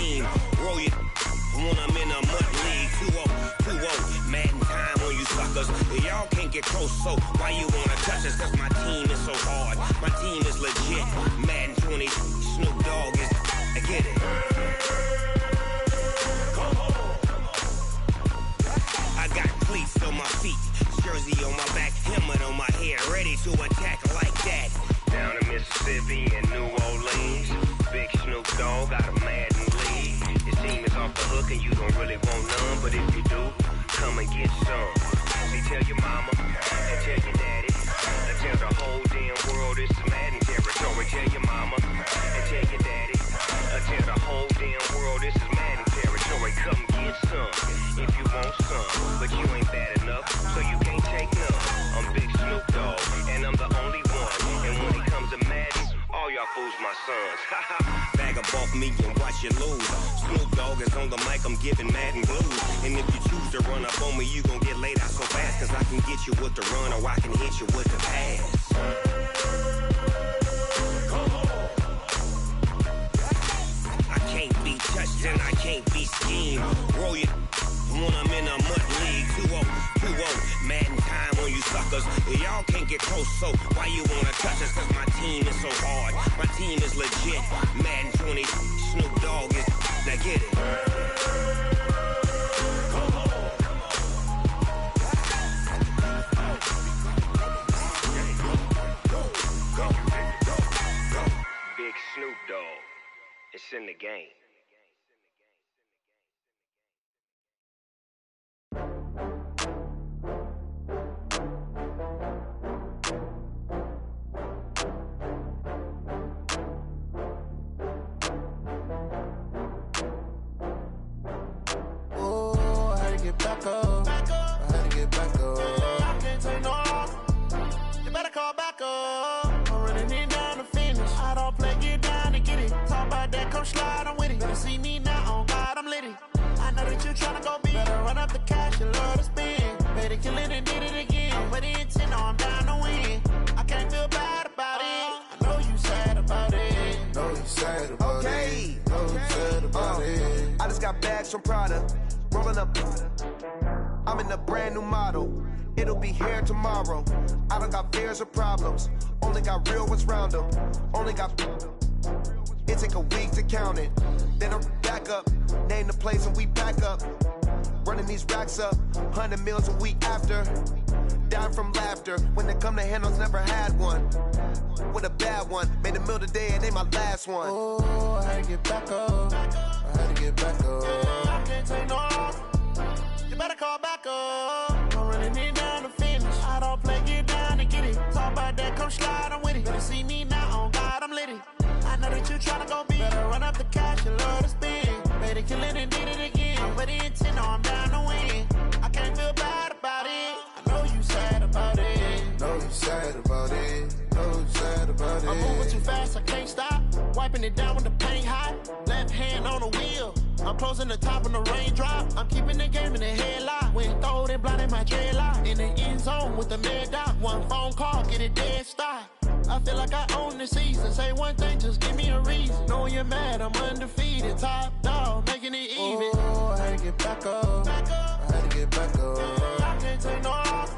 scheme. Roll it when I'm in a mud league. 2-0, 2-0, Madden time on you suckers. Y'all can't get close, so why you wanna touch us? Cause my team is so hard, my team is legit. Madden 20, Snoop Dogg is, I get it. I got cleats on my feet, jersey on my back, helmet on my head, ready to attack like that. Down in Mississippi and New Orleans, big Snoop Dogg got a Madden league. Your team is off the hook and you don't really want none, but if you do, come and get some. See, tell your mama and tell your daddy, and tell the whole damn world this is Madden territory. Tell your mama and tell your daddy, and tell the whole damn world this is Madden territory. Come get some if you want some, but you ain't bad enough, so you can't take none. I'm Big Snoop Dogg, and I'm the only one. And when it comes to Madden, all y'all fools my sons. Bag up off me and watch you lose. Snoop Dogg is on the mic, I'm giving Madden blues. And if you choose to run up on me, you gon' get laid out so fast. Cause I can get you with the run or I can hit you with the pass. I can't be touched and I can't be schemed. Roll it when I'm in a mud league. 2-0, 2-0, Madden time on you suckers. Y'all can't get close, so why you wanna touch us? Cause my team is so hard, my team is legit. Madden 20, Snoop Dogg is, now get it. Big Snoop Dogg, it's in the game. Back up. I had to get back up. I can't take no loss. You better call back up. I'm running it down to finish. I don't play, get down and get it. Talk about that, come slide, I'm with it. Better see me now, on God, I'm litty. I know that you tryna go big. Better run up the cash, you love to spend. Better kill it and did it again. But the intent, no, I'm down to win. I can't feel bad about it. I know you sad about it. Know you sad about it. Know you sad about it. I just got bags from Prada. Rolling up, I'm in a brand new model. It'll be here tomorrow. I don't got fears or problems. Only got real ones round them. Only got. It take a week to count it. Then I'm back up. Name the place and we back up. Running these racks up. 100 meals a week after. Dying from laughter. When they come to handles, never had one. With a bad one. Made a meal today and they my last one. Oh, I had to get back up. I had to get back up. I can't take no loss. You better call back up. I'm running it down to finish. I don't play, get down and get it. Talk about that, come slide, I'm with it. Better see me now, on God, I'm litty. I know that you tryna go big. Better run up the cash, you love to spend. Better kill it and did it again. But the intent, no, I'm down to win. I can't feel bad about it. I know you sad about it. Know you sad about it. Know you sad about it. I'm moving too fast, I can't stop. Wiping it down with the paint hot. Left hand on the wheel. I'm closing the top on the raindrop. I'm keeping the game in the headlock. When throwed and blinded my dreadlock. In the end zone with the mad dot. One phone call, get it dead stop. I feel like I own the season. Say one thing, just give me a reason. Knowing you're mad, I'm undefeated. Top dog, making it even. Oh, I had to get back up. I had to get back up. I can't take no loss.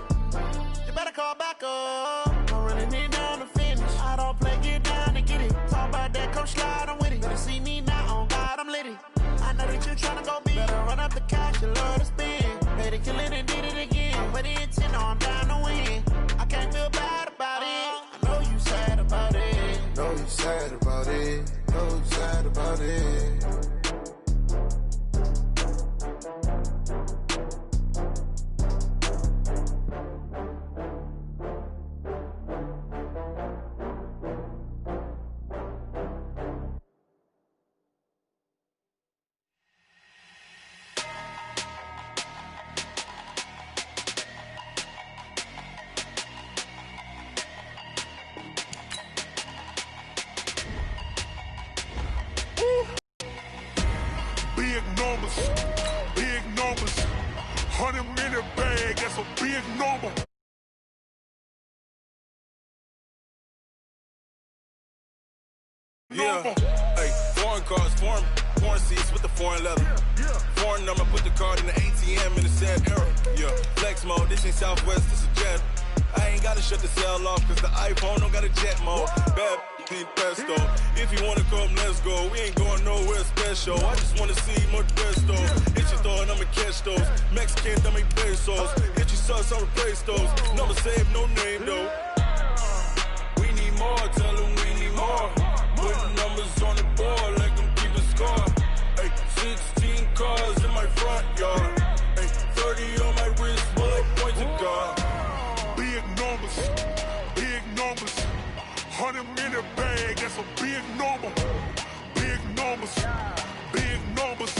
You better call back up. I'm running it down to finish. I don't play, get down and get it. Talk about that, come slide, I'm with it. Better see me now, on God, I'm litty. I know that you tryna go big. Better run up the cash, you love to spend. Better kill it and did it again. But the intent, no, I'm down to win. I can't feel bad about it. I know you sad about it. Know you sad about it. Know you sad about it. Big numbers, big numbers. 100-minute bag, that's a big number. Yeah, hey, foreign cars, foreign foreign seats with the foreign leather. Foreign number, put the card in the ATM in the sad era. Yeah, flex mode, this ain't Southwest, this is Jet. I ain't gotta shut the cell off, cause the iPhone don't got a jet mode. Bad beat pesto. If you wanna come, let's go. We ain't going nowhere special. I just wanna see more pesto. Hit your throw and I'ma catch those. Mexican, dummy pesos. Hit your sauce, I'll replace those. Number save, no name though. We need more, tell them we need more. Putting numbers on the board, like them keep a score. Ay, 16 cars in my front yard. Ay, 30 on my wrist, bullet point to God. Big numbers, big numbers. 100 minute bag, that's a big number. Big numbers, big numbers.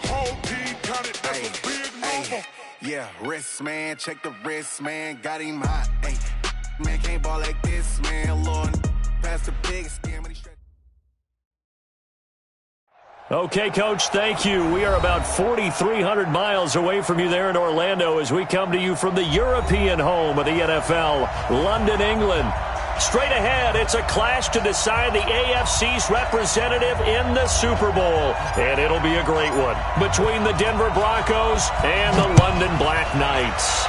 Whole team counted, that's a big number. Yeah, wrist man, check the wrist man, got him hot. Ay, man can't ball like this, man. Lord, pass the big scam when he stretch. Okay, Coach, thank you. We are about 4,300 miles away from you there in Orlando as we come to you from the European home of the NFL, London, England. Straight ahead, it's a clash to decide the AFC's representative in the Super Bowl. And it'll be a great one between the Denver Broncos and the London Black Knights.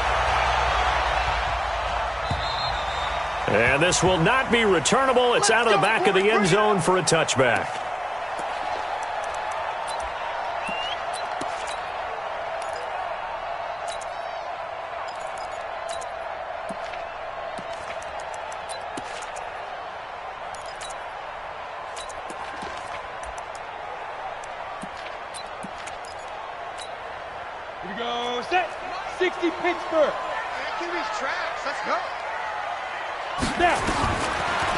And this will not be returnable. It's out of the back of the end zone for a touchback. Here we go, set, 60 Pittsburgh. Give these tracks, let's go. Snap.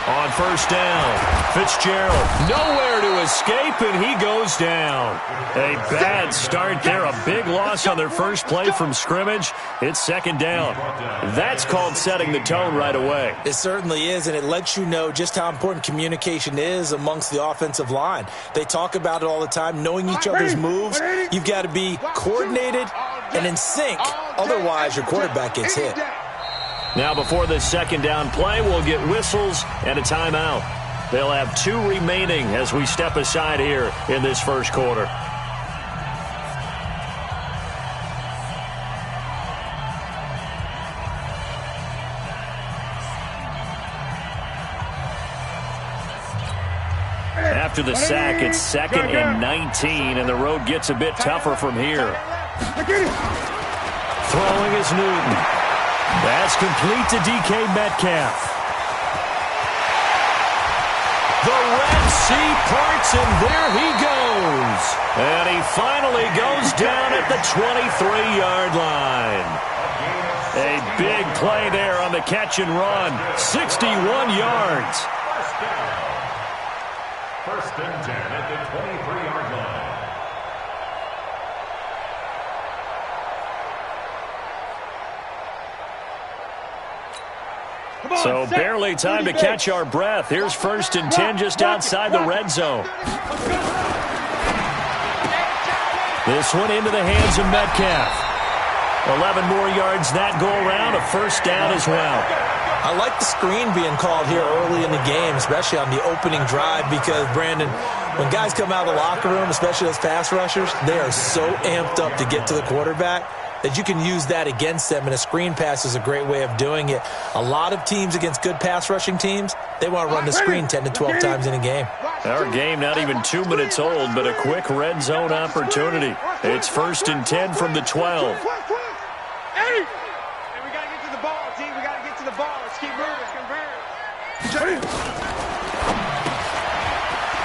On first down, Fitzgerald nowhere to escape, and he goes down. A bad start there, a big loss on their first play from scrimmage. It's second down. That's called setting the tone right away. It certainly is, and it lets you know just how important communication is amongst the offensive line. They talk about it all the time, knowing each other's moves. You've got to be coordinated and in sync. Otherwise, your quarterback gets hit. Now before this second down play, we'll get whistles and a timeout. They'll have 2 remaining as we step aside here in this first quarter. After the sack, it's 2nd and 19, and the road gets a bit tougher from here. Throwing is Newton. That's complete to DK Metcalf. The Red Sea parts, and there he goes. And he finally goes down at the 23-yard line. A big play there on the catch and run. 61 yards. First and 10 at the 23-yard line. So barely time to catch our breath. Here's first and 10 just outside the red zone. This one into the hands of Metcalf. 11 more yards that go around, a first down as well. I like the screen being called here early in the game, especially on the opening drive, because, Brandon, when guys come out of the locker room, especially those pass rushers, they are so amped up to get to the quarterback that you can use that against them, and a screen pass is a great way of doing it. A lot of teams against good pass rushing teams, they want to run the screen 10 to 12 times in a game. Our game not even 2 minutes old, but a quick red zone opportunity. It's first and 10 from the 12. Hey, we got to get to the ball, team. We got to get to the ball. Let's keep moving.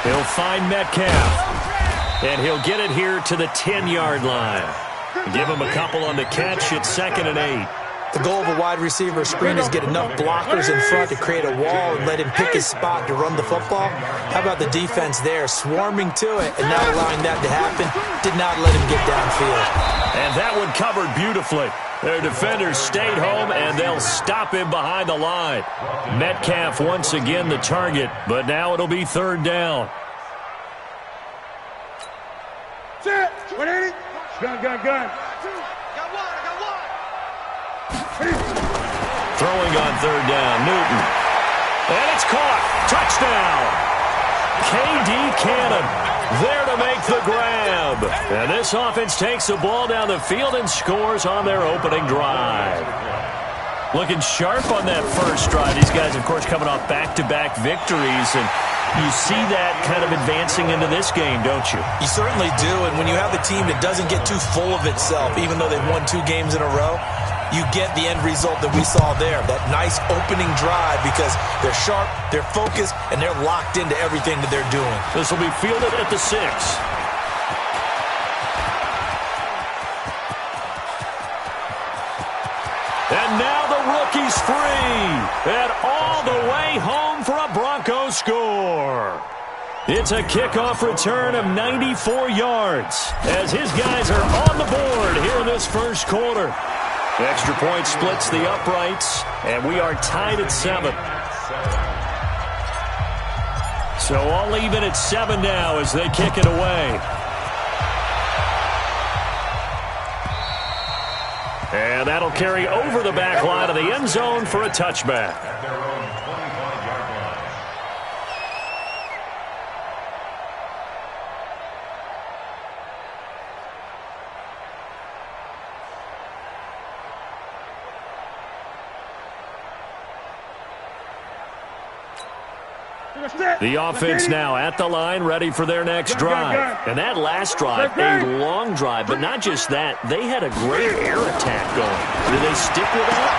He'll find Metcalf, and he'll get it here to the 10-yard line. Give him a couple on the catch. It's 2nd and 8. The goal of a wide receiver screen is get enough blockers in front to create a wall and let him pick his spot to run the football. How about the defense there, swarming to it and not allowing that to happen? Did not let him get downfield. And that one covered beautifully. Their defenders stayed home, and they'll stop him behind the line. Metcalf once again the target, but now it'll be 3rd down. Set. 180. Gun. Got one. Throwing on 3rd down, Newton. And it's caught. Touchdown. K.D. Cannon. there to make the grab. And this offense takes the ball down the field and scores on their opening drive. Looking sharp on that first drive. These guys, of course, coming off back-to-back victories, and you see that kind of advancing into this game, don't you? You certainly do, and when you have a team that doesn't get too full of itself, even though they've won 2 games in a row, you get the end result that we saw there, that nice opening drive, because they're sharp, they're focused, and they're locked into everything that they're doing. This will be fielded at the 6. And now the rookie's free, and all the way home for a Broncos score. It's a kickoff return of 94 yards as his guys are on the board here in this first quarter. Extra point splits the uprights, and we are tied at 7. So all even at 7 now as they kick it away. And that'll carry over the back line of the end zone for a touchback. The offense now at the line, ready for their next drive. And that last drive, a long drive, but not just that. They had a great air attack going. Do they stick with that?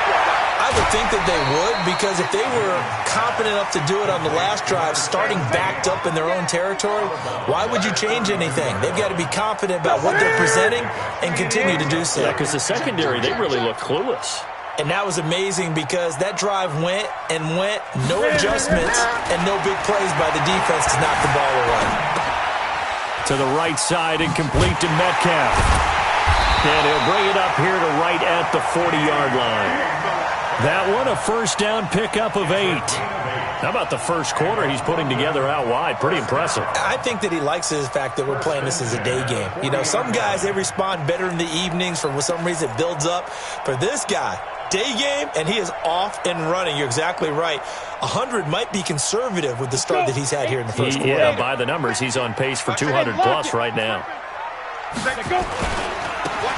I would think that they would, because if they were competent enough to do it on the last drive, starting backed up in their own territory, why would you change anything? They've got to be confident about what they're presenting and continue to do so. Yeah, because the secondary, they really look clueless. And that was amazing because that drive went and went, no adjustments, and no big plays by the defense to knock the ball away. To the right side and complete to Metcalf. And he'll bring it up here to right at the 40-yard line. That one, a first down pickup of 8. How about the first quarter he's putting together out wide? Pretty impressive. I think that he likes the fact that we're playing this as a day game. You know, some guys, they respond better in the evenings. For some reason, it builds up. For this guy, day game, and he is off and running. You're exactly right. 100 might be conservative with the start that he's had here in the first quarter. Yeah, by the numbers, he's on pace for 200-plus right now.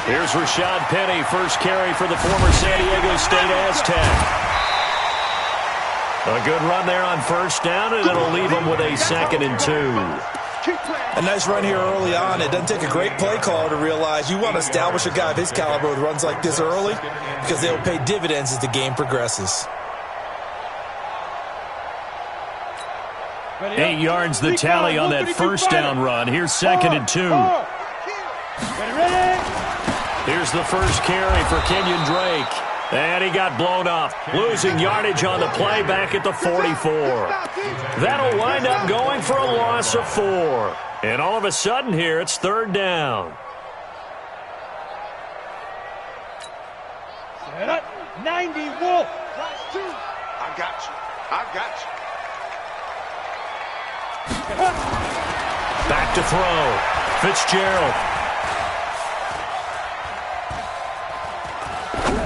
Here's Rashad Penny, first carry for the former San Diego State Aztec. A good run there on first down, and it'll leave him with a 2nd and 2. A nice run here early on. It doesn't take a great play caller to realize you want to establish a guy of his caliber with runs like this early, because they'll pay dividends as the game progresses. 8 yards the tally on that first down run. Here's 2nd and 2. Here's the first carry for Kenyon Drake. And he got blown up, losing yardage on the play back at the 44. That'll wind up going for a loss of 4. And all of a sudden here, it's 3rd down. Set up, 90 Wolf. Last 2. I got you. I got you. Back to throw. Fitzgerald.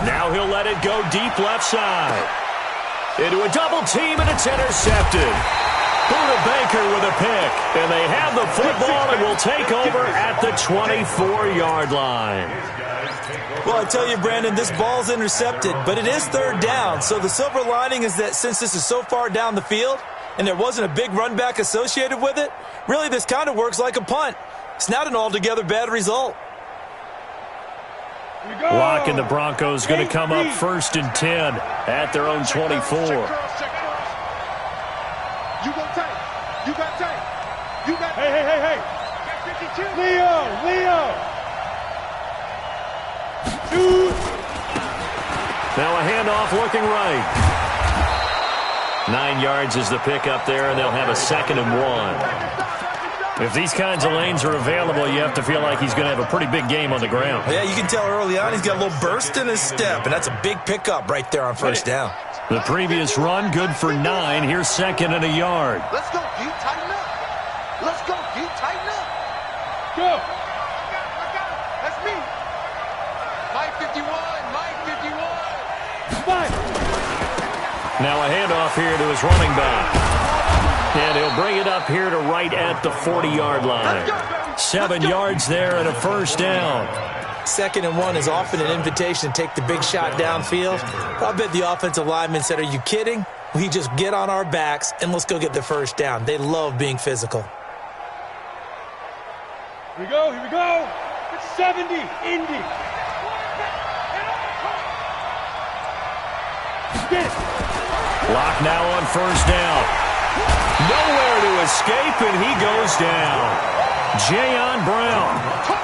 Now he'll let it go deep left side. Into a double team, and it's intercepted. Buda Baker with a pick. And they have the football and will take over at the 24-yard line. Well, I tell you, Brandon, this ball's intercepted, but it is 3rd down. So the silver lining is that since this is so far down the field and there wasn't a big run back associated with it, really this kind of works like a punt. It's not an altogether bad result. Lock and the Broncos going to come up 1st and 10 at their own 24. You go tight. You got tight. You got hey. Leo. Shoot. Now a handoff looking right. 9 yards is the pickup there, and they'll have a 2nd and 1. If these kinds of lanes are available, you have to feel like he's going to have a pretty big game on the ground. Yeah, you can tell early on he's got a little burst in his step, and that's a big pickup right there on first down. The previous run, good for 9. Here's 2nd and a yard. Let's go, D. Tighten up. Let's go, D. Tighten up. Go. I got it. That's me. Mike 51. Now a handoff here to his running back. And he'll bring it up here to right at the 40-yard line. 7 yards there and a first down. 2nd and 1 is often an invitation to take the big shot downfield. I bet the offensive lineman said, are you kidding? We just get on our backs and let's go get the first down. They love being physical. Here we go, here we go. It's 70, Indy. Get it. Lock now on first down. Nowhere to escape, and he goes down. Jayon Brown.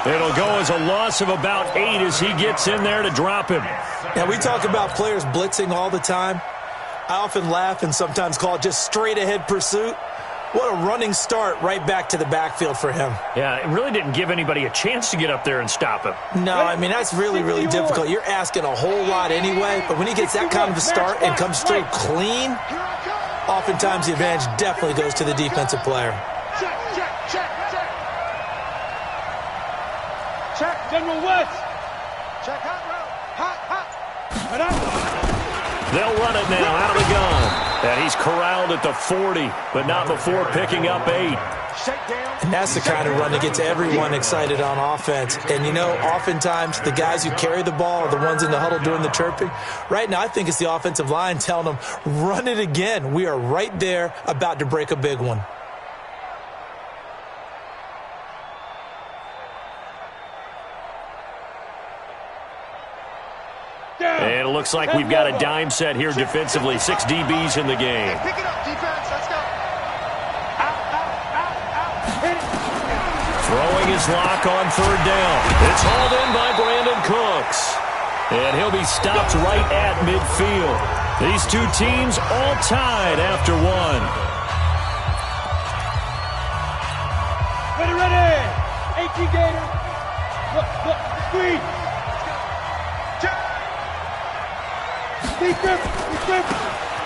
It'll go as a loss of about 8 as he gets in there to drop him. Now, we talk about players blitzing all the time. I often laugh and sometimes call it just straight-ahead pursuit. What a running start right back to the backfield for him. Yeah, it really didn't give anybody a chance to get up there and stop him. No, I mean, that's really, really difficult. You're asking a whole lot anyway, but when he gets that kind of a start and comes straight clean, oftentimes the advantage definitely goes to the defensive player. Check, check, check, check. Check, General West. Check, hot route. Hot, hot. Right out. They'll run it now out of the gun. And he's corralled at the 40, but not before picking up 8. And that's the kind of run that gets everyone excited on offense. And, you know, oftentimes the guys who carry the ball are the ones in the huddle doing the chirping. Right now, I think it's the offensive line telling them, run it again. We are right there about to break a big one. And it looks like we've got a dime set here defensively. 6 DBs in the game. Pick it up, defense. Let's go. Out, out, out, out. Hit it. Throwing his lock on 3rd down. It's hauled in by Brandon Cooks. And he'll be stopped right at midfield. These two teams all tied after 1. Ready, ready. 18 Gator. Look, look, squeeze.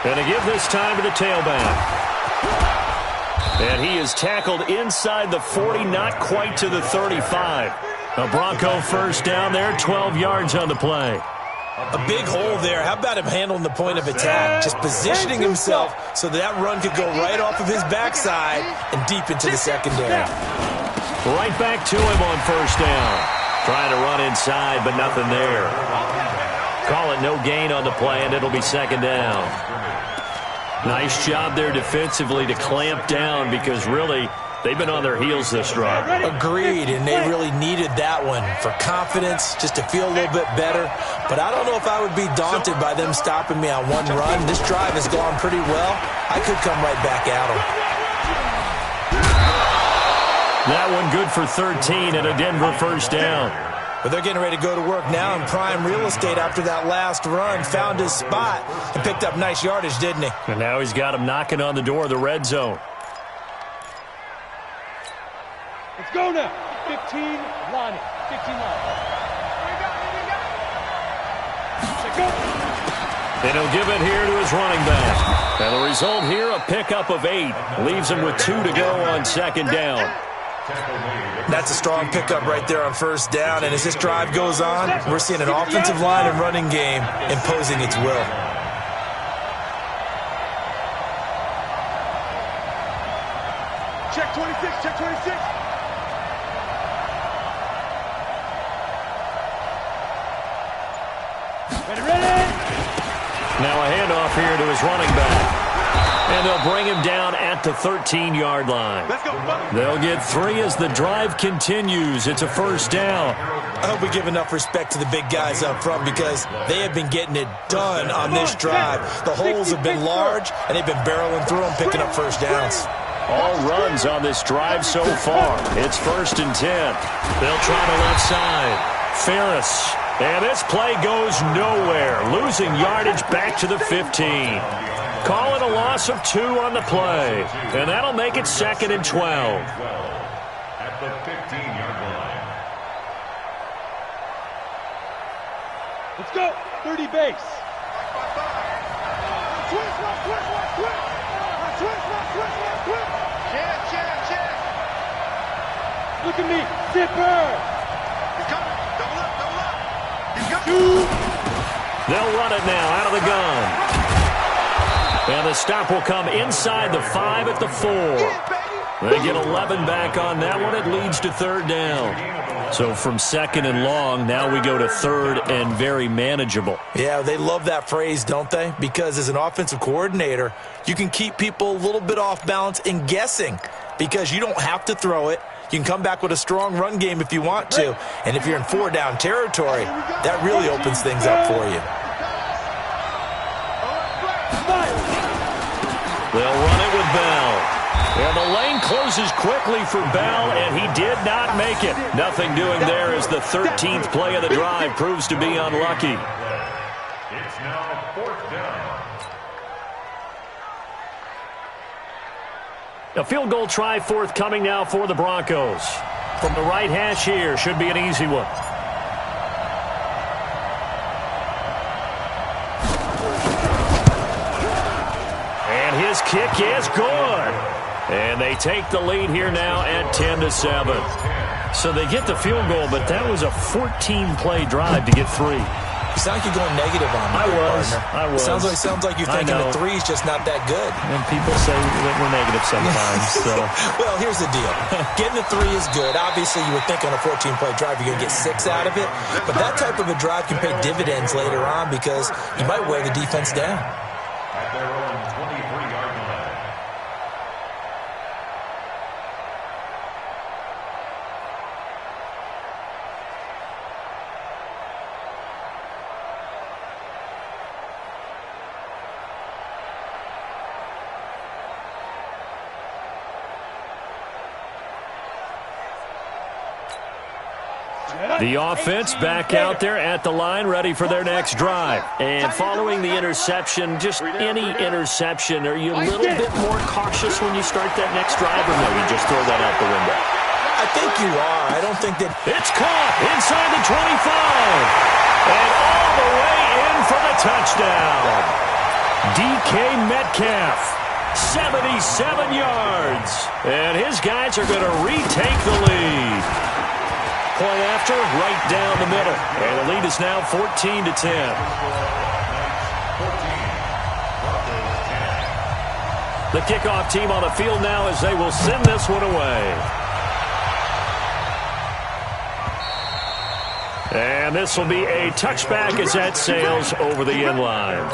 And to give this time to the tailback. And he is tackled inside the 40, not quite to the 35. A Bronco first down there, 12 yards on the play. A big hole there. How about him handling the point of attack? Just positioning himself so that run could go right off of his backside and deep into the secondary. Right back to him on first down. Trying to run inside, but nothing there. Call it no gain on the play, and it'll be 2nd down. Nice job there defensively to clamp down because really they've been on their heels this drive. Agreed, and they really needed that one for confidence, just to feel a little bit better. But I don't know if I would be daunted by them stopping me on one run. This drive has gone pretty well. I could come right back at them. That one good for 13 and a Denver first down. But they're getting ready to go to work now in prime real estate after that last run. Found his spot and picked up nice yardage, didn't he? And now he's got him knocking on the door of the red zone. Let's go now. 15, Lonnie. 15, Lonnie. Go. And he'll give it here to his running back. And the result here, a pickup of 8. Leaves him with 2 to go on 2nd down. That's a strong pickup right there on first down. And as this drive goes on, we're seeing an offensive line and running game imposing its will. Check 26, check 26. Ready, ready. Now a handoff here to his running back. And they'll bring him down at the 13-yard line. Let's go. They'll get 3 as the drive continues. It's a first down. I hope we give enough respect to the big guys up front because they have been getting it done on this drive. The holes have been large, and they've been barreling through them, picking up first downs. All runs on this drive so far. It's 1st and 10. They'll try the left side. Ferris. And this play goes nowhere. Losing yardage back to the 15. Call it a loss of 2 on the play. And that'll make it 2nd and 12. At the 15-yard line. Let's go. 30 base. Look at me. Zipper. He's coming. Double up, double up. He's coming. They'll run it now out of the gun. And the stop will come inside the 5 at the 4. They get 11 back on that one. It leads to third down. So from second and long, now we go to third and very manageable. Yeah, they love that phrase, don't they? Because as an offensive coordinator, you can keep people a little bit off balance and guessing because you don't have to throw it. You can come back with a strong run game if you want to. And if you're in 4-down territory, that really opens things up for you. They'll run it with Bell. And the lane closes quickly for Bell, and he did not make it. Nothing doing there as the 13th play of the drive proves to be unlucky. It's now 4th down. A field goal try forthcoming now for the Broncos. From the right hash here, should be an easy one. And his kick is good. And they take the lead here now at 10-7. So they get the field goal, but that was a 14-play drive to get 3. You sound like you're going negative on me. I was. Sounds like you're thinking the 3's just not that good. And people say that we're negative sometimes. So. Well, here's the deal. Getting the 3 is good. Obviously, you would think on a 14-play drive you're going to get 6 out of it. But that type of a drive can pay dividends later on because you might wear the defense down. At their own 23-yard line. The offense back out there at the line, ready for their next drive. And following the interception, just any interception, are you a little bit more cautious when you start that next drive, or no, you just throw that out the window? I think you are. I don't think that... It's caught inside the 25. And all the way in for the touchdown. DK Metcalf, 77 yards. And his guys are going to retake the lead. Point after, right down the middle. And the lead is now 14-10. The kickoff team on the field now as they will send this one away. And this will be a touchback as that sails over the end line.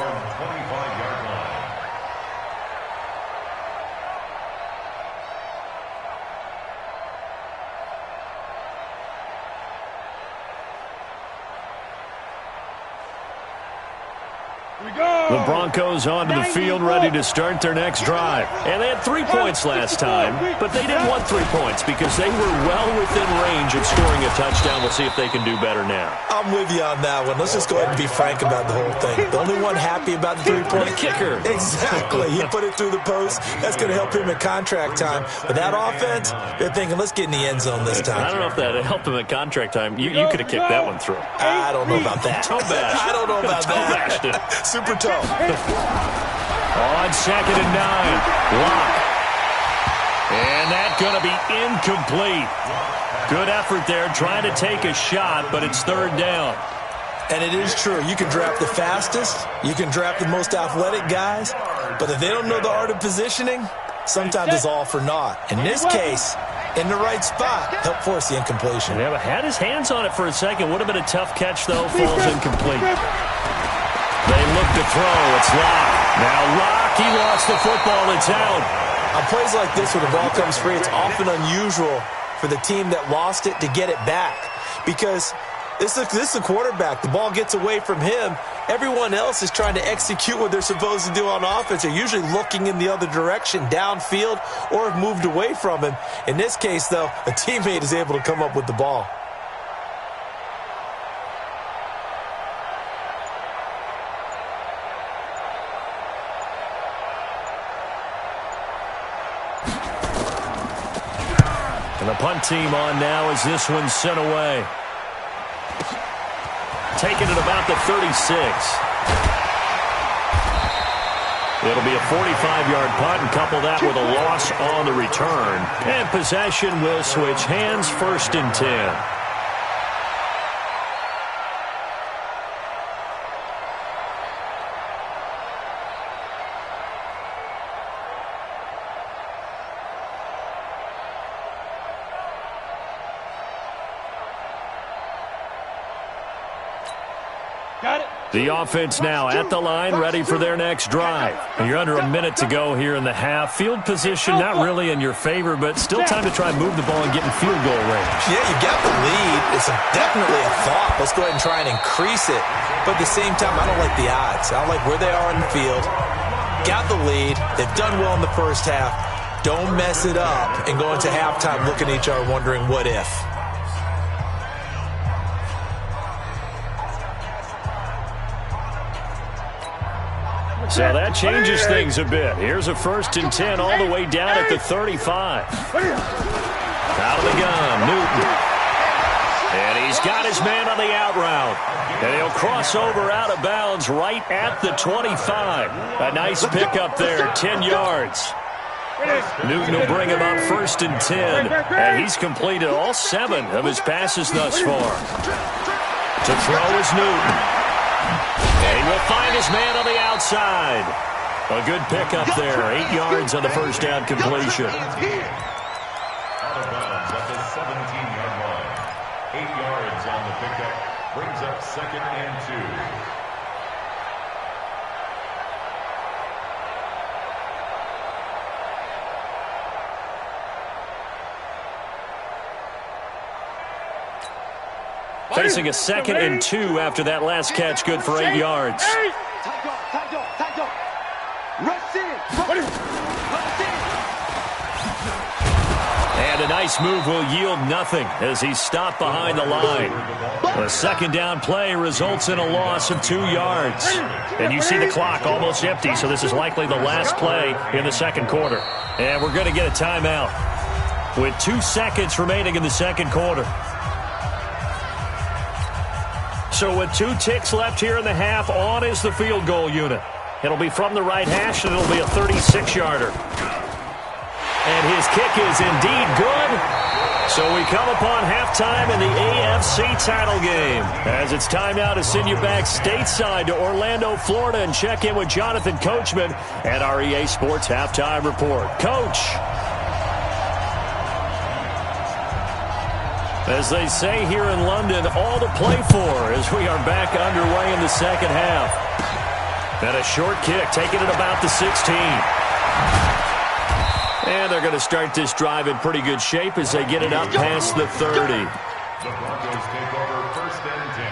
The Broncos onto the field ready to start their next drive. And they had 3 points last time, but they didn't want 3 points because they were well within range of scoring a touchdown. We'll see if they can do better now. I'm with you on that one. Let's just go ahead and be frank about the whole thing. The only one happy about the 3-point kicker. Exactly. He put it through the post. That's going to help him at contract time. But that offense, they're thinking, let's get in the end zone this time. I don't know if that helped him at contract time. You could have kicked that one through. I don't know about that. Toe bash. I don't know about that. Super toe. On 2nd and 9, Lock. And that's going to be incomplete. Good effort there, trying to take a shot, but it's 3rd down. And it is true. You can draft the fastest. You can draft the most athletic guys. But if they don't know the art of positioning, sometimes it's all for naught. In this case, in the right spot, help force the incompletion. Yeah, but had his hands on it for a second. Would have been a tough catch, though. Falls incomplete. They look to throw. It's Lock. Now Lock, he lost the football. It's out. On plays like this where the ball comes free, it's often unusual for the team that lost it to get it back. Because this is a quarterback. The ball gets away from him. Everyone else is trying to execute what they're supposed to do on offense. They're usually looking in the other direction, downfield, or have moved away from him. In this case, though, a teammate is able to come up with the ball. And the punt team on now as this one's sent away. Taking it about the 36. It'll be a 45-yard punt and couple that with a loss on the return. And possession will switch hands, 1st and 10. The offense now at the line, ready for their next drive. You're under a minute to go here in the half. Field position not really in your favor, but still time to try and move the ball and get in field goal range. Yeah, you got the lead. It's definitely a thought. Let's go ahead and try and increase it. But at the same time, I don't like the odds. I don't like where they are in the field. Got the lead. They've done well in the first half. Don't mess it up and go into halftime looking at each other wondering what if. So that changes things a bit. Here's a 1st and 10 all the way down at the 35. Out of the gun, Newton. And he's got his man on the out route. And he'll cross over out of bounds right at the 25. A nice pickup there, 10 yards. Newton will bring him up 1st and 10. And he's completed all 7 of his passes thus far. To throw is Newton. And he will find his man on the outside. A good pickup there. 8 yards on the first down completion. Out of bounds at the 17-yard line. 8 yards on the pickup. Brings up 2nd and 2. Facing a 2nd and 2 after that last catch, good for 8 yards. And a nice move will yield nothing as he's stopped behind the line. A 2nd down play results in a loss of 2 yards. And you see the clock almost empty, so this is likely the last play in the 2nd quarter. And we're going to get a timeout with 2 seconds remaining in the 2nd quarter. So with 2 ticks left here in the half, on is the field goal unit. It'll be from the right hash, and it'll be a 36-yarder. And his kick is indeed good. So we come upon halftime in the AFC title game. As it's time now to send you back stateside to Orlando, Florida, and check in with Jonathan Coachman at our EA Sports Halftime Report. Coach. As they say here in London, all to play for as we are back underway in the 2nd half. And a short kick, taking it about the 16. And they're going to start this drive in pretty good shape as they get it up past the 30. The Broncos take over 1st and 10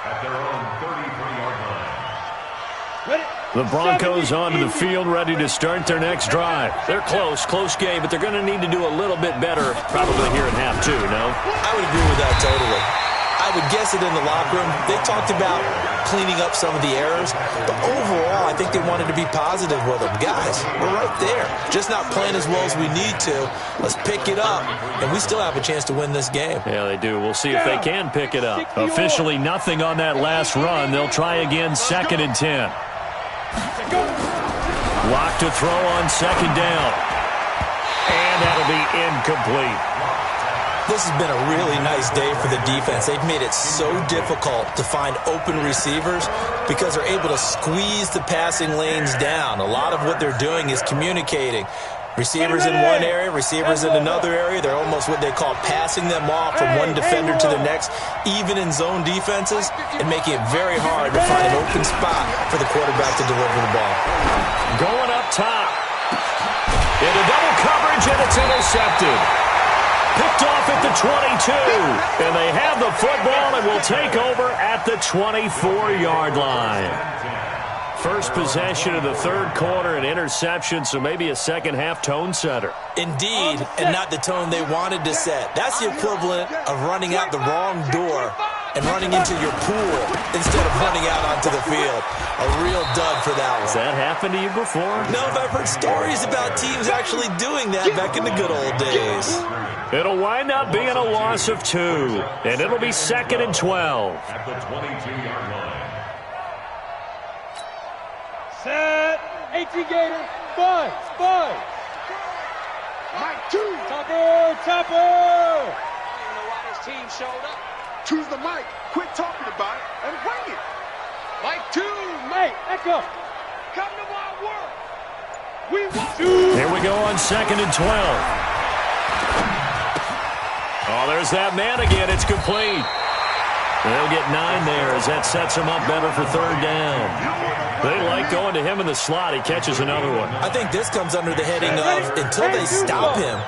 at their own 33-yard line. The Broncos onto the field, ready to start their next drive. They're close game, but they're going to need to do a little bit better probably here in half 2, no? I would agree with that totally. I would guess it in the locker room. They talked about cleaning up some of the errors, but overall, I think they wanted to be positive with them. Guys, we're right there. Just not playing as well as we need to. Let's pick it up, and we still have a chance to win this game. Yeah, they do. We'll see if they can pick it up. Officially nothing on that last run. They'll try again 2nd and 10. Lock to throw on 2nd down. And that'll be incomplete. This has been a really nice day for the defense. They've made it so difficult to find open receivers because they're able to squeeze the passing lanes down. A lot of what they're doing is communicating. Receivers in one area, receivers in another area. They're almost what they call passing them off from one defender to the next, even in zone defenses, and making it very hard to find an open spot for the quarterback to deliver the ball. Going up top. Into double coverage, and it's intercepted. Picked off at the 22. And they have the football and will take over at the 24-yard line. First possession of the 3rd quarter, an interception, so maybe a 2nd half tone setter. Indeed, and not the tone they wanted to set. That's the equivalent of running out the wrong door and running into your pool instead of running out onto the field. A real dud for that one. Has that happened to you before? No, but I've heard stories about teams actually doing that back in the good old days. It'll wind up being a loss of 2, and it'll be 2nd and 12. At the 22-yard line. Set. 18 Gator. 5. Mike 2. Topper. You know why this team showed up? Choose the mic. Quit talking about it and bring it. Mike 2. Mike, echo. Come to my world. We want you. Here we go on 2nd and 12. Oh, there's that man again. It's complete. They'll get 9 there as that sets him up better for third down. They like going to him in the slot. He catches another one. I think this comes under the heading of until they stop him,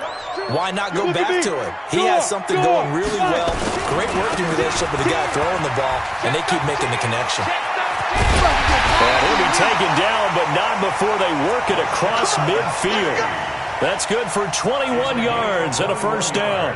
why not go back to him? He has something going really well. Great working relationship with the guy throwing the ball, and they keep making the connection. And he'll be taken down, but not before they work it across midfield. That's good for 21 yards and a first down.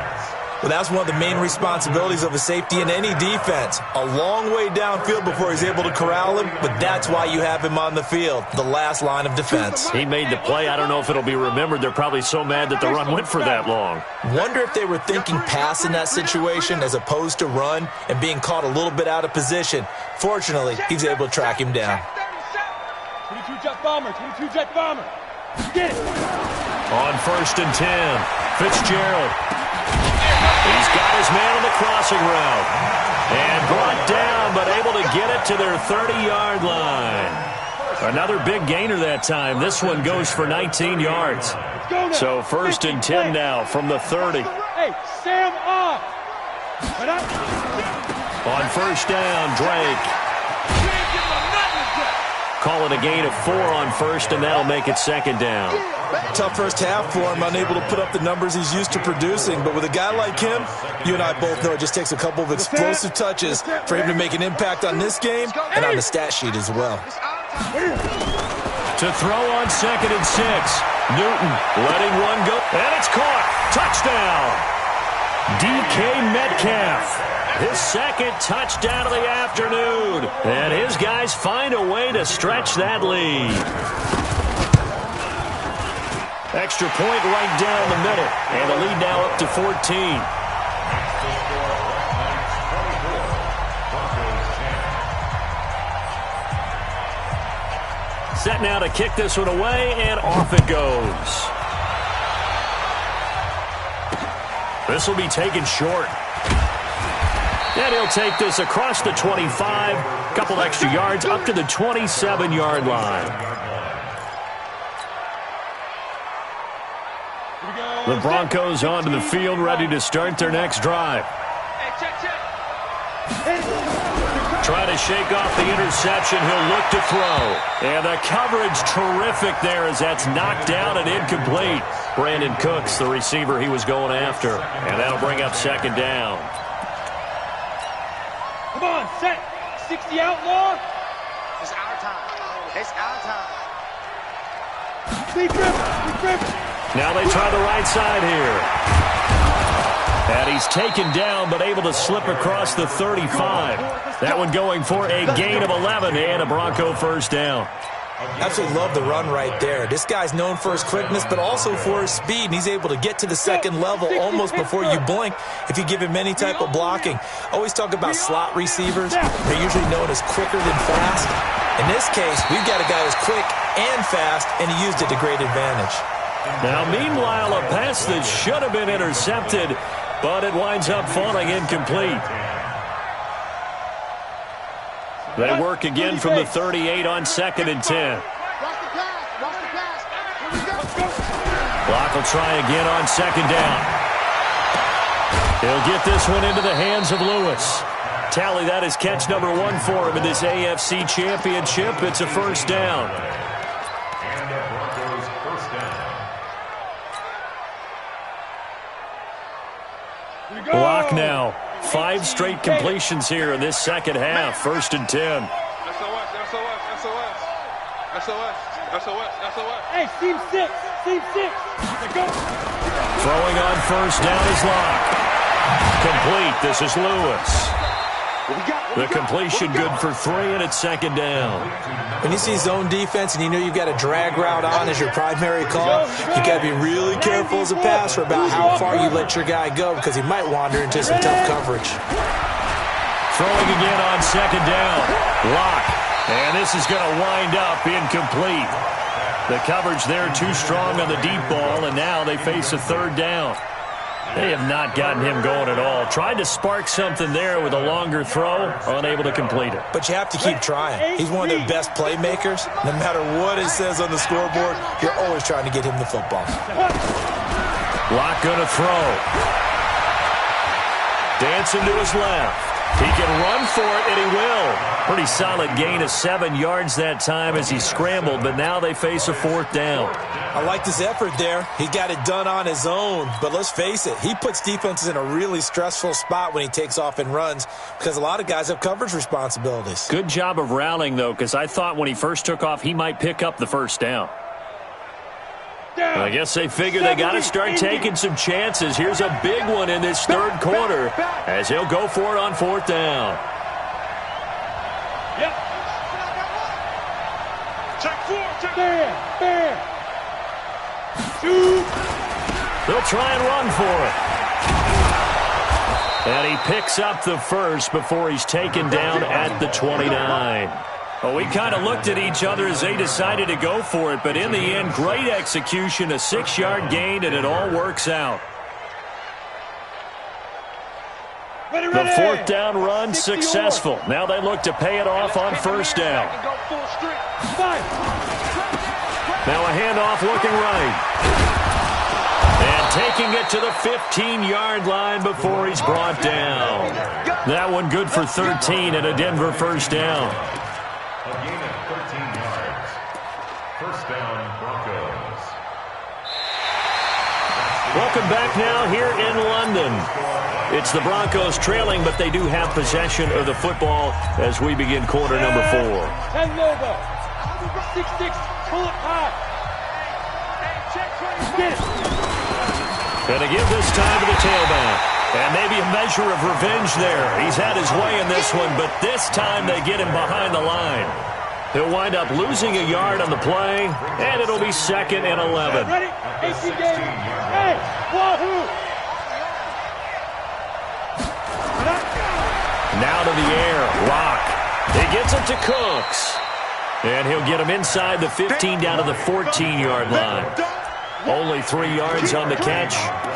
Well, that's one of the main responsibilities of a safety in any defense. A long way downfield before he's able to corral him, but that's why you have him on the field, the last line of defense. He made the play. I don't know if it'll be remembered. They're probably so mad that the run went for that long. Wonder if they were thinking pass in that situation as opposed to run and being caught a little bit out of position. Fortunately, he's able to track him down. 22 jet bomber, 22 jet bomber. Get it. On 1st and 10, Fitzgerald. He's got his man on the crossing route. And brought down, but able to get it to their 30-yard line. Another big gainer that time. This one goes for 19 yards. So 1st and 10 now from the 30. Hey, Sam off. On 1st down, Drake. Call it a gain of 4 on 1st, and that'll make it 2nd down. Tough first half for him, unable to put up the numbers he's used to producing. But with a guy like him, you and I both know it just takes a couple of explosive touches for him to make an impact on this game and on the stat sheet as well. To throw on 2nd and 6. Newton letting one go, and it's caught. Touchdown. DK Metcalf. His 2nd touchdown of the afternoon. And his guys find a way to stretch that lead. Extra point right down the middle. And the lead now up to 14. Set now to kick this one away, and off it goes. This will be taken short. And he'll take this across the 25, a couple extra yards up to the 27-yard line. The Broncos onto the field, ready to start their next drive. Trying to shake off the interception, he'll look to throw. And the coverage terrific there as that's knocked down and incomplete. Brandon Cooks, the receiver he was going after. And that'll bring up 2nd down. Come on, set. 60 outlaw. It's our time. It's our time. Deep river. Now they try the right side here. And he's taken down, but able to slip across the 35. That one going for a gain of 11 and a Bronco first down. Absolutely love the run right there. This guy's known for his quickness, but also for his speed, and he's able to get to the 2nd level almost before you blink if you give him any type of blocking. Always talk about slot receivers. They're usually known as quicker than fast. In this case, we've got a guy who's quick and fast, and he used it to great advantage. Now, meanwhile, a pass that should have been intercepted, but it winds up falling incomplete. They work again from the 38 on 2nd and 10. Block will try again on 2nd down. He'll get this one into the hands of Lewis. Tally, that is catch number 1 for him in this AFC Championship. It's a first down. And the Broncos first down. Block now. 5 straight completions here in this second half. 1st and 10. Hey, team 6. Team 6. Go. Throwing on 1st down is Locke. Complete. This is Lewis. The completion good for 3, and it's 2nd down. When you see zone defense and you know you've got a drag route on as your primary call, you got to be really careful as a passer about how far you let your guy go because he might wander into some tough coverage. Throwing again on 2nd down. Locke. And this is going to wind up incomplete. The coverage there too strong on the deep ball, and now they face a 3rd down. They have not gotten him going at all. Tried to spark something there with a longer throw, unable to complete it. But you have to keep trying. He's one of their best playmakers. No matter what it says on the scoreboard, you're always trying to get him the football. Locke going to throw. Dancing to his left. He can run for it, and he will. Pretty solid gain of 7 yards that time as he scrambled, but now they face a 4th down. I liked his effort there. He got it done on his own, but let's face it, he puts defenses in a really stressful spot when he takes off and runs because a lot of guys have coverage responsibilities. Good job of routing, though, because I thought when he first took off, he might pick up the 1st down. I guess they figure they got to start taking some chances. Here's a big one in this 3rd quarter as he'll go for it on 4th down. Yep. Check 4. Fair. Shoot. They'll try and run for it. And he picks up the 1st before he's taken down at the 29. Well, we kind of looked at each other as they decided to go for it, but in the end, great execution, a 6-yard gain, and it all works out. Ready. The 4th down run successful. Now they look to pay it off on 1st down. Now a handoff looking right. And taking it to the 15-yard line before he's brought down. That one good for 13 and a Denver 1st down. A gain of 13 yards. 1st down, Broncos. Welcome back now here in London. It's the Broncos trailing, but they do have possession of the football as we begin quarter number 4. 10 logo. 6-6. Pull it high. Get it. And to give this time to the tailback. And maybe a measure of revenge there. He's had his way in this one, but this time they get him behind the line. He'll wind up losing a yard on the play, and it'll be 2nd and 11. Ready? 18 game. Hey, wahoo! Now to the air. Rock. He gets it to Cooks. And he'll get him inside the 15 down to the 14-yard line. Only 3 yards on the catch.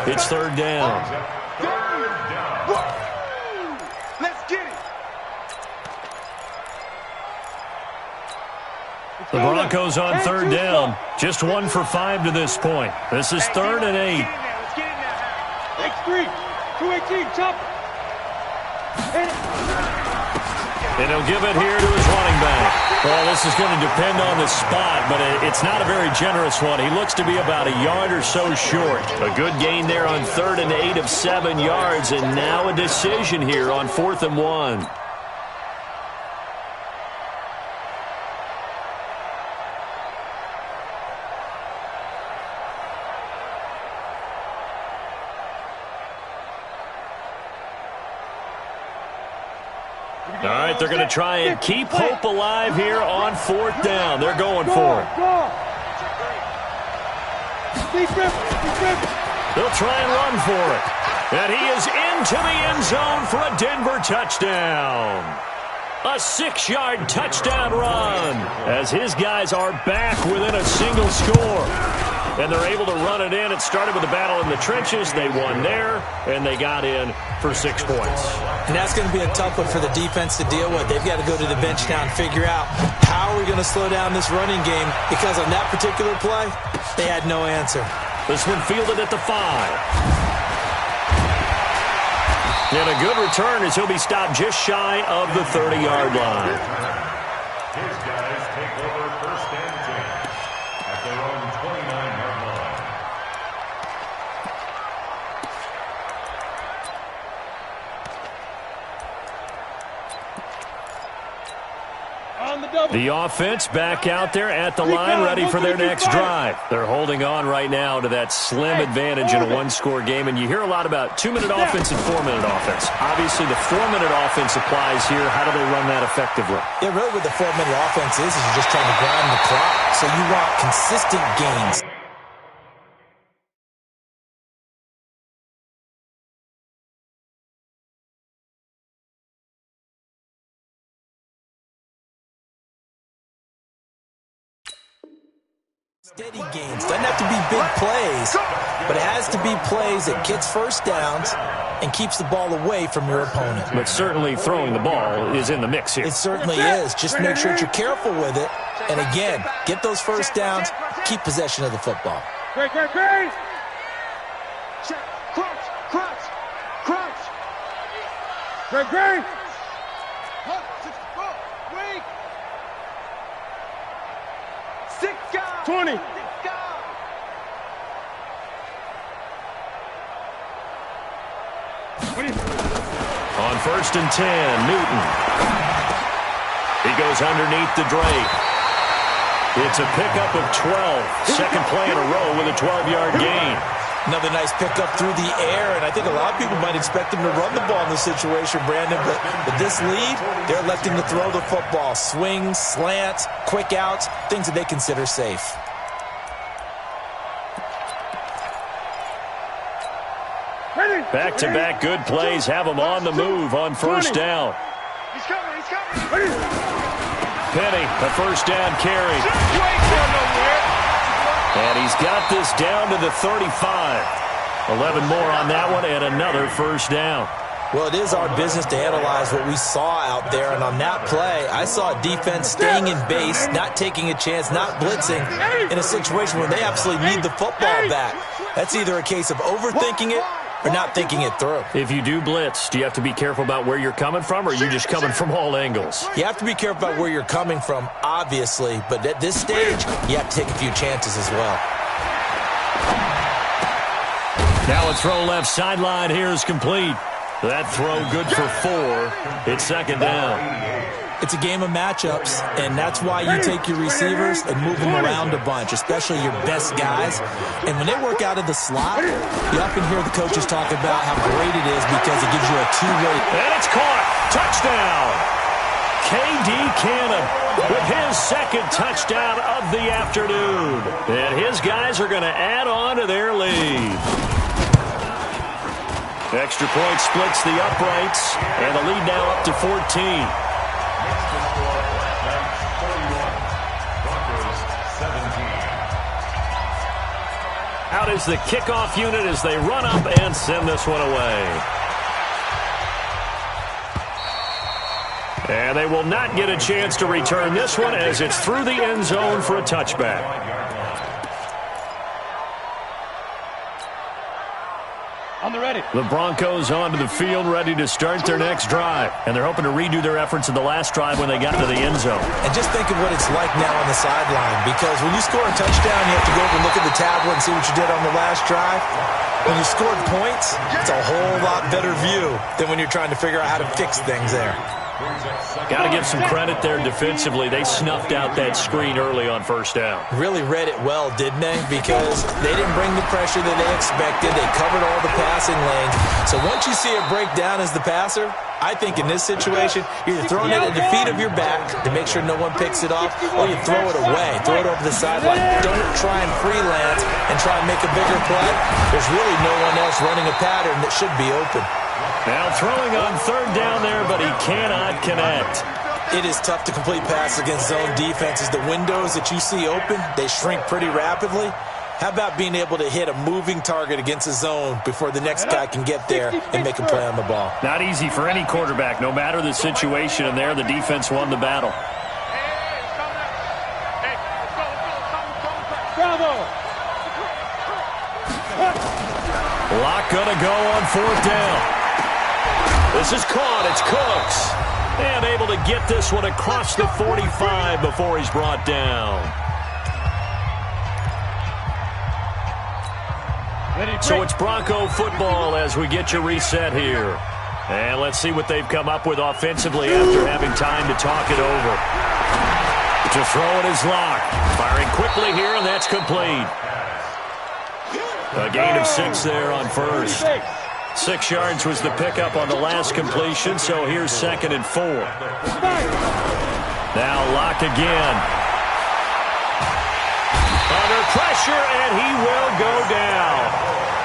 It's 3rd down. Let's get it. The Broncos on 3rd down. Just 1 for 5 to this point. This is 3rd and 8. Let's get it now. X3. 218. Chop. And he'll give it here to his running back. Well, this is going to depend on the spot, but it's not a very generous one. He looks to be about a yard or so short. A good gain there on 3rd and 8 of 7 yards, and now a decision here on 4th and 1. All right, they're going to try and keep hope alive here on 4th down. They're going for it. They'll try and run for it. And he is into the end zone for a Denver touchdown. A 6-yard touchdown run as his guys are back within a single score. And they're able to run it in. It started with a battle in the trenches. They won there, and they got in for 6 points. And that's going to be a tough one for the defense to deal with. They've got to go to the bench now and figure out how are we going to slow down this running game, because on that particular play, they had no answer. This one fielded at the 5. And a good return as he'll be stopped just shy of the 30-yard line. His guys take over 1st and 10 at their own 29-yard line. The offense back out there at the line, ready for their next drive. They're holding on right now to that slim advantage in a 1-score game, and you hear a lot about 2-minute offense and 4-minute offense. Obviously, the 4-minute offense applies here. How do they run that effectively? Yeah, really what the 4-minute offense is you're just trying to grind the clock. So you want consistent gains. Steady gains. Doesn't have to be big plays, but it has to be plays that gets 1st downs and keeps the ball away from your opponent. But certainly throwing the ball is in the mix here. It certainly is. Just make sure that you're careful with it. And again, get those 1st downs, keep possession of the football. Great. Crunch. Great. 20. On 1st and 10, Newton. He goes underneath the Drake. It's a pickup of 12. Second play in a row with a 12-yard gain. Another nice pickup through the air, and I think a lot of people might expect him to run the ball in this situation, Brandon, but with this lead, they're electing to throw the football. Swings, slants, quick outs, things that they consider safe. Back-to-back good plays have him on the move on 1st down. He's coming, he's coming. Penny, a 1st down carry. And he's got this down to the 35. 11 more on that one and another 1st down. Well, it is our business to analyze what we saw out there, and on that play, I saw a defense staying in base, not taking a chance, not blitzing, in a situation where they absolutely need the football back. That's either a case of overthinking it or not thinking it through. If you do blitz, do you have to be careful about where you're coming from, or are you just coming from all angles? You have to be careful about where you're coming from, obviously, but at this stage, you have to take a few chances as well. Now a throw left sideline here is complete. That throw good for 4. It's 2nd down. It's a game of matchups, and that's why you take your receivers and move them around a bunch, especially your best guys. And when they work out of the slot, you often hear the coaches talk about how great it is because it gives you a two-way. And it's caught. Touchdown. K.D. Cannon with his 2nd touchdown of the afternoon. And his guys are going to add on to their lead. Extra point splits the uprights, and the lead now up to 14. Out is the kickoff unit as they run up and send this one away. And they will not get a chance to return this one as it's through the end zone for a touchback. On the ready. The Broncos onto the field, ready to start their next drive. And they're hoping to redo their efforts in the last drive when they got to the end zone. And just think of what it's like now on the sideline, because when you score a touchdown, you have to go over and look at the tablet and see what you did on the last drive. When you scored points, it's a whole lot better view than when you're trying to figure out how to fix things there. Got to give some credit there defensively. They snuffed out that screen early on 1st down. Really read it well, didn't they? Because they didn't bring the pressure that they expected. They covered all the passing lanes. So once you see it break down as the passer, I think in this situation, you're either throwing it at the feet of your back to make sure no one picks it off, or you throw it away. Throw it over the sideline. Don't try and freelance and try and make a bigger play. There's really no one else running a pattern that should be open. Now throwing on 3rd down there, but he cannot connect. It is tough to complete passes against zone defenses. The windows that you see open, they shrink pretty rapidly. How about being able to hit a moving target against a zone before the next guy can get there and make a play on the ball? Not easy for any quarterback, no matter the situation, and there the defense won the battle. Bravo. Lock gonna go on 4th down. This is caught. It's Cooks. And able to get this one across the 45 before he's brought down. So it's Bronco football as we get your reset here. And let's see what they've come up with offensively after having time to talk it over. To throw it is Lock. Firing quickly here, and that's complete. A gain of 6 there on 1st. 6 yards was the pickup on the last completion, so here's 2nd and 4. Now Lock again. Under pressure, and he will go down.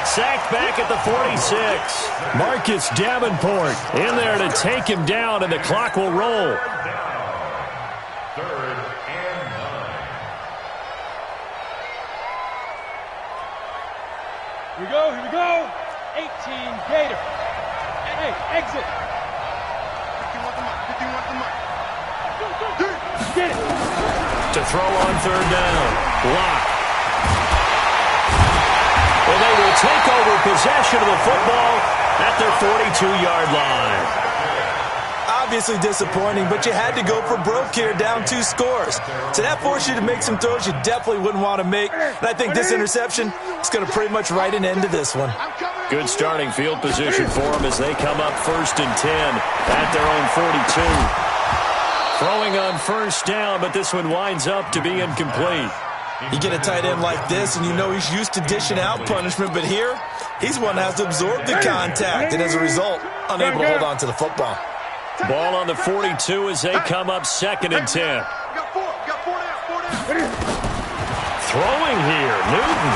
Sacked back at the 46. Marcus Davenport in there to take him down, and the clock will roll. 3rd and 9. Here we go, here we go. 18 Gator. Hey, exit. 15 want the mic. 15 want the mic. Get it. To throw on 3rd down. Lock. Well, they will take over possession of the football at their 42-yard line. obviously disappointing, but you had to go for broke here, down 2 scores. So that forced you to make some throws you definitely wouldn't want to make. And I think this interception is going to pretty much write an end to this one. Good starting field position for them as they come up 1st and 10 at their own 42. Throwing on 1st down, but this one winds up to be incomplete. You get a tight end like this, and you know he's used to dishing out punishment, but here, he's one that has to absorb the contact, and as a result, unable to hold on to the football. Ball on the 42 as they come up 2nd and 10. Throwing here, Newton.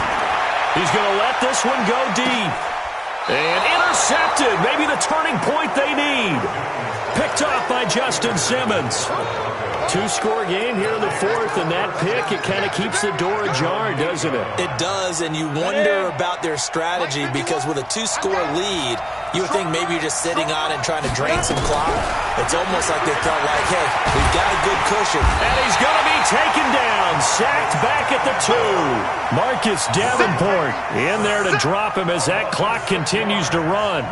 He's going to let this one go deep. And intercepted, maybe the turning point they need. Picked off by Justin Simmons. 2-score game here in the 4th, and that pick, it kind of keeps the door ajar, doesn't it? It does, and you wonder about their strategy because with a 2-score lead, you would think maybe you're just sitting on and trying to drain some clock. It's almost like they felt like, hey, we've got a good cushion. And he's going to be taken down, sacked back at the 2. Marcus Davenport in there to drop him as that clock continues to run.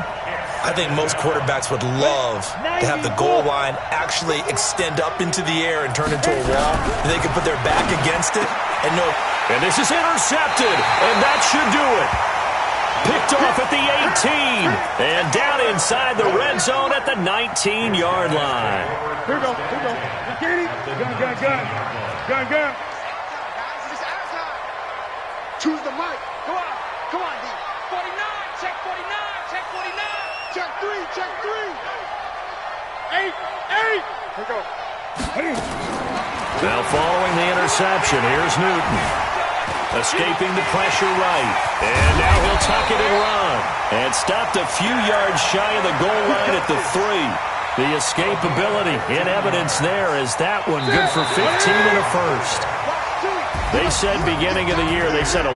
I think most quarterbacks would love to have the goal line actually extend up into the air and turn into a wall. And they can put their back against it and know. And this is intercepted, and that should do it. Picked off at the 18, and down inside the red zone at the 19-yard line. Here we go. Get it. Gun. Choose the mic. Come on, D. 49, check 49, check 49. Check 3. 8. Here we go. Now following the interception, here's Newton. Escaping the pressure right. And now he'll tuck it and run. And stopped a few yards shy of the goal line at the 3. The escapability in evidence there is that one good for 15 and a first. They said beginning of the year, they said